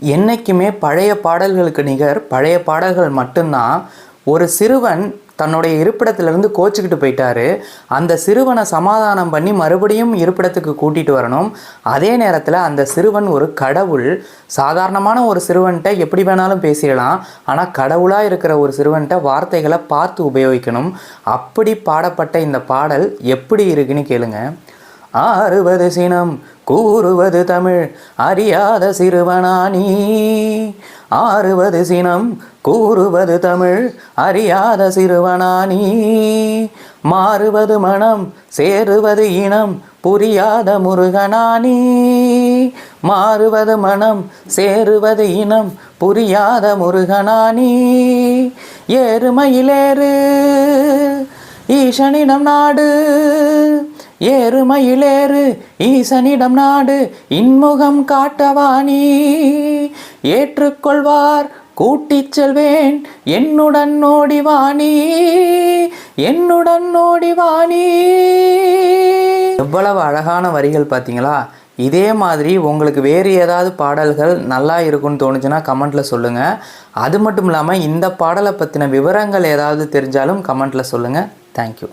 என்னைக்குமே பழைய பாடல்களுக்கு நிகர் பழைய பாடல்கள் மட்டும்தான். ஒரு சிறுவன் தன்னுடைய இருப்பிடத்திலிருந்து கோச்சிக்கிட்டு போயிட்டாரு. அந்த சிறுவனை சமாதானம் பண்ணி மறுபடியும் இருப்பிடத்துக்கு கூட்டிகிட்டு வரணும். அதே நேரத்தில் அந்த சிறுவன் ஒரு கடவுள். சாதாரணமான ஒரு சிறுவன்கிட்ட எப்படி வேணாலும் பேசிடலாம். ஆனால் கடவுளாக இருக்கிற ஒரு சிறுவன்கிட்ட வார்த்தைகளை பார்த்து உபயோகிக்கணும். அப்படி பாடப்பட்ட இந்த பாடல் எப்படி இருக்குன்னு கேளுங்க. ஆறுவது சினம் கூறுவது தமிழ் அறியாத சிறுவனானி. ஆறுவது சினம் கூறுவது தமிழ் அறியாத சிறுவனானி. மாறுவது மனம் சேருவது இனம் புரியாத முருகனானி. மாறுவது மனம் சேருவது இனம் புரியாத முருகனானி. ஏறுமயிலேறு ஈசனிடம் நாடு. ஏறுமயிலேறு ஈசனிடம் நாடு இன்முகம் காட்டவாணி. ஏற்றுக்கொள்வார் கூட்டிச் செல்வேன் என்னுடன் ஓடிவாணி. என்னுடன் ஓடிவாணி. எவ்வளவு அழகான வரிகள் பார்த்தீங்களா? இதே மாதிரி உங்களுக்கு வேறு ஏதாவது பாடல்கள் நல்லா இருக்குன்னு தோணுச்சுன்னா கமெண்ட்டில் சொல்லுங்கள். அது மட்டும் இல்லாமல் இந்த பாடலை பற்றின விவரங்கள் ஏதாவது தெரிஞ்சாலும் கமெண்ட்டில் சொல்லுங்கள். தேங்க்யூ.